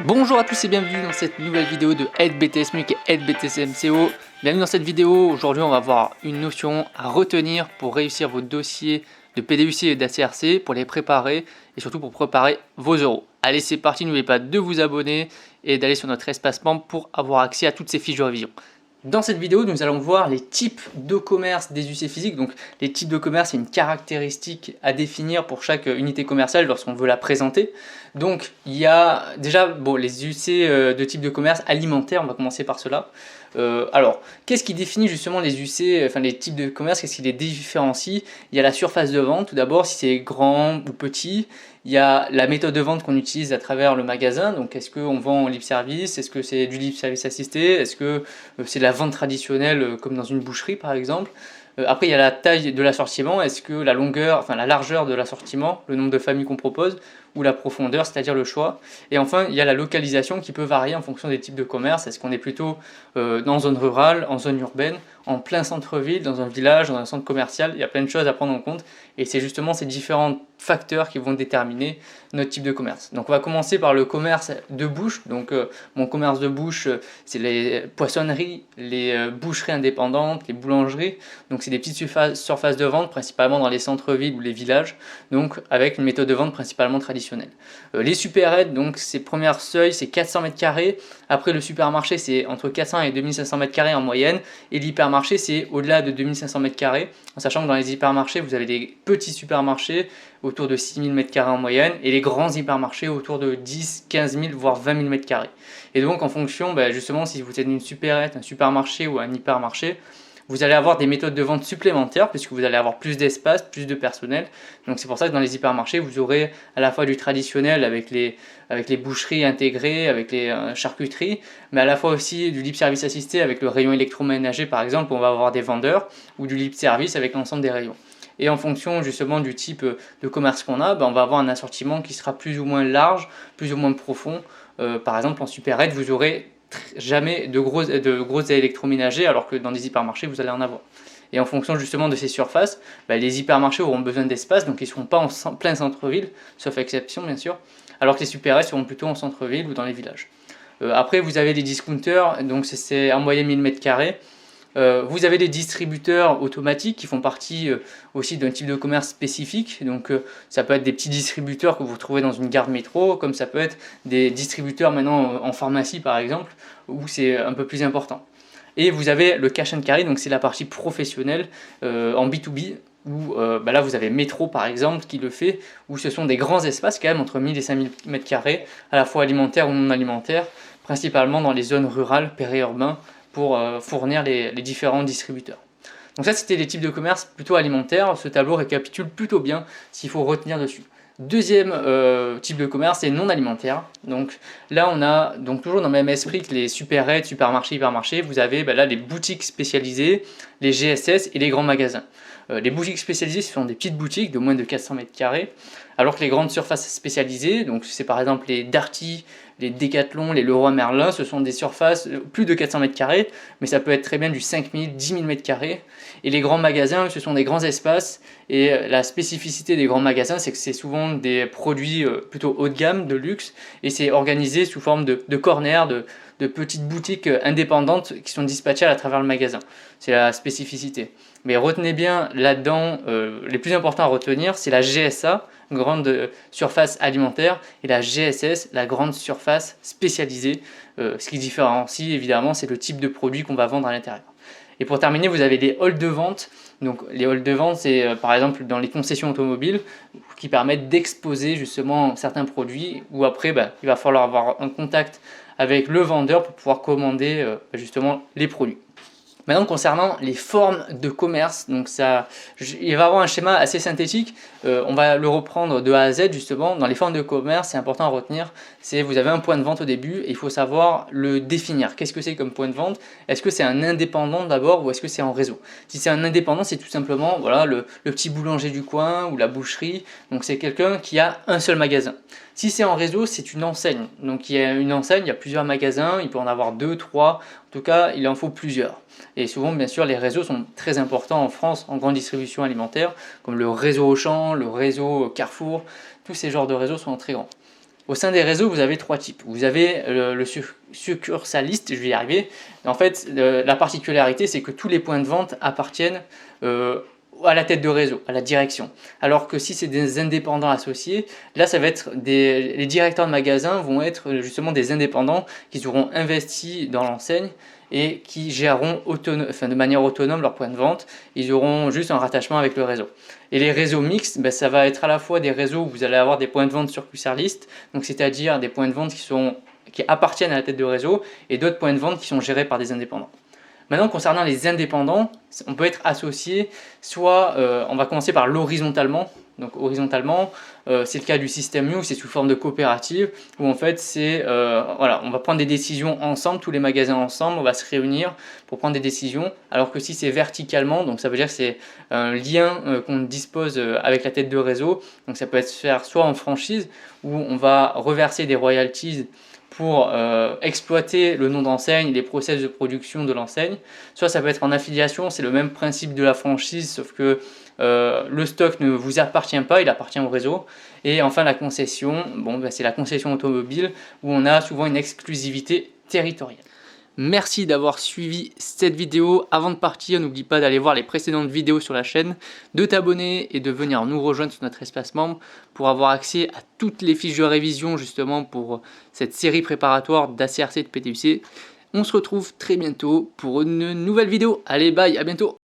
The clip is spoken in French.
Bonjour à tous et bienvenue dans cette nouvelle vidéo de AideBTS et AideBTS-MCO. Bienvenue dans cette vidéo. Aujourd'hui on va voir une notion à retenir pour réussir vos dossiers de PDUC et d'ACRC, pour les préparer et surtout pour préparer vos euros. Allez, c'est parti, n'oubliez pas de vous abonner et d'aller sur notre espace membre pour avoir accès à toutes ces fiches de révision. Dans cette vidéo, nous allons voir les types de commerce des UC physiques. Donc, les types de commerce, c'est une caractéristique à définir pour chaque unité commerciale lorsqu'on veut la présenter. Donc, il y a déjà les UC de type de commerce alimentaire, on va commencer par cela. Alors, qu'est-ce qui définit justement les UC, enfin les types de commerce, qu'est-ce qui les différencie? Il y a la surface de vente, tout d'abord, si c'est grand ou petit. Il y a la méthode de vente qu'on utilise à travers le magasin. Donc, est-ce qu'on vend en libre service? Est-ce que c'est du libre service assisté? Est-ce que c'est de la vente traditionnelle comme dans une boucherie par exemple? Après, il y a la taille de l'assortiment. Est-ce que la longueur, enfin la largeur de l'assortiment, le nombre de familles qu'on propose, ou la profondeur, c'est-à-dire le choix. Et enfin, il y a la localisation qui peut varier en fonction des types de commerce. Est-ce qu'on est plutôt dans zone rurale, en zone urbaine, en plein centre-ville, dans un village, dans un centre commercial? Il y a plein de choses à prendre en compte. Et c'est justement ces différents facteurs qui vont déterminer notre type de commerce. Donc on va commencer par le commerce de bouche. Donc mon commerce de bouche, c'est les poissonneries, les boucheries indépendantes, les boulangeries. Donc c'est des petites surfaces de vente, principalement dans les centres-villes ou les villages, donc avec une méthode de vente principalement traditionnelle. Les supérettes, donc ces premières seuils, c'est 400 mètres carrés. Après le supermarché, c'est entre 400 et 2500 mètres carrés en moyenne. Et l'hypermarché, c'est au-delà de 2500 mètres carrés. En sachant que dans les hypermarchés, vous avez des petits supermarchés autour de 6000 m² en moyenne et les grands hypermarchés autour de 10, 15 000 voire 20 000 m². Et donc en fonction, justement, si vous êtes une supérette, un supermarché ou un hypermarché, vous allez avoir des méthodes de vente supplémentaires puisque vous allez avoir plus d'espace, plus de personnel. Donc c'est pour ça que dans les hypermarchés, vous aurez à la fois du traditionnel avec les boucheries intégrées, avec les charcuteries, mais à la fois aussi du libre service assisté avec le rayon électroménager par exemple, où on va avoir des vendeurs, ou du libre service avec l'ensemble des rayons. Et en fonction justement du type de commerce qu'on a, on va avoir un assortiment qui sera plus ou moins large, plus ou moins profond. Par exemple en supérette, vous aurez jamais de gros électroménagers, alors que dans des hypermarchés vous allez en avoir. Et en fonction justement de ces surfaces, les hypermarchés auront besoin d'espace, donc ils ne seront pas en plein centre-ville, sauf exception bien sûr, alors que les supérettes seront plutôt en centre-ville ou dans les villages. Après vous avez les discounters, donc c'est en moyenne 1000 m². Vous avez des distributeurs automatiques qui font partie aussi d'un type de commerce spécifique. Donc ça peut être des petits distributeurs que vous trouvez dans une gare de métro, comme ça peut être des distributeurs maintenant en pharmacie par exemple, où c'est un peu plus important. Et vous avez le cash and carry, donc c'est la partie professionnelle en B2B, où là vous avez Métro par exemple qui le fait, où ce sont des grands espaces quand même entre 1000 et 5000 m², à la fois alimentaires ou non alimentaires, principalement dans les zones rurales, périurbains, pour fournir les différents distributeurs. Donc ça c'était les types de commerce plutôt alimentaires. Ce tableau récapitule plutôt bien ce qu'il faut retenir dessus. Deuxième type de commerce, c'est non alimentaire. Donc là on a donc toujours dans le même esprit que les supérettes, supermarchés, hypermarchés, vous avez là les boutiques spécialisées, les GSS et les grands magasins. Les boutiques spécialisées, ce sont des petites boutiques de moins de 400 m², alors que les grandes surfaces spécialisées, donc c'est par exemple les Darty, les Decathlon, les Leroy Merlin, ce sont des surfaces plus de 400 m², mais ça peut être très bien du 5000, 10 000 m². Et les grands magasins, ce sont des grands espaces, et la spécificité des grands magasins, c'est que c'est souvent des produits plutôt haut de gamme, de luxe, et c'est organisé sous forme de corners, de petites boutiques indépendantes qui sont dispatchées à travers le magasin. C'est la spécificité. Mais retenez bien là-dedans, les plus importants à retenir, c'est la GSA, grande surface alimentaire, et la GSS, la grande surface spécialisée. Ce qui différencie évidemment, c'est le type de produit qu'on va vendre à l'intérieur. Et pour terminer, vous avez les halls de vente. Donc les halls de vente, c'est par exemple dans les concessions automobiles qui permettent d'exposer justement certains produits, où après il va falloir avoir un contact avec le vendeur pour pouvoir commander justement les produits. Maintenant concernant les formes de commerce, donc il va y avoir un schéma assez synthétique, on va le reprendre de A à Z justement. Dans les formes de commerce, c'est important à retenir, c'est vous avez un point de vente au début et il faut savoir le définir. Qu'est-ce que c'est comme point de vente? Est-ce que c'est un indépendant d'abord ou est-ce que c'est en réseau? Si c'est un indépendant, c'est tout simplement le petit boulanger du coin ou la boucherie, donc c'est quelqu'un qui a un seul magasin. Si c'est en réseau, c'est une enseigne. Donc il y a une enseigne, il y a plusieurs magasins, il peut en avoir 2, 3, en tout cas il en faut plusieurs. Et souvent bien sûr les réseaux sont très importants en France en grande distribution alimentaire, comme le réseau Auchan, le réseau Carrefour, tous ces genres de réseaux sont très grands. Au sein des réseaux, vous avez 3 types. Vous avez le succursaliste, je vais y arriver. En fait, la particularité, c'est que tous les points de vente appartiennent à la tête de réseau, à la direction. Alors que si c'est des indépendants associés, là, ça va être les directeurs de magasins vont être justement des indépendants qui auront investi dans l'enseigne et qui géreront de manière autonome leurs points de vente. Ils auront juste un rattachement avec le réseau. Et les réseaux mixtes, ben, ça va être à la fois des réseaux où vous allez avoir des points de vente succursaliste, donc c'est-à-dire des points de vente qui appartiennent à la tête de réseau, et d'autres points de vente qui sont gérés par des indépendants. Maintenant, concernant les indépendants, on peut être associé, soit on va commencer par l'horizontalement. Donc horizontalement, c'est le cas du système U, c'est sous forme de coopérative, où en fait voilà, on va prendre des décisions ensemble, tous les magasins ensemble, on va se réunir pour prendre des décisions, alors que si c'est verticalement, donc ça veut dire que c'est un lien qu'on dispose avec la tête de réseau, donc ça peut être faire soit en franchise, où on va reverser des royalties pour exploiter le nom d'enseigne, les process de production de l'enseigne. Soit ça peut être en affiliation, c'est le même principe de la franchise, sauf que le stock ne vous appartient pas, il appartient au réseau. Et enfin la concession, bon, bah, c'est la concession automobile où on a souvent une exclusivité territoriale. Merci d'avoir suivi cette vidéo. Avant de partir, n'oublie pas d'aller voir les précédentes vidéos sur la chaîne, de t'abonner et de venir nous rejoindre sur notre espace membre pour avoir accès à toutes les fiches de révision justement pour cette série préparatoire d'ACRC de PTUC. On se retrouve très bientôt pour une nouvelle vidéo. Allez, bye, à bientôt.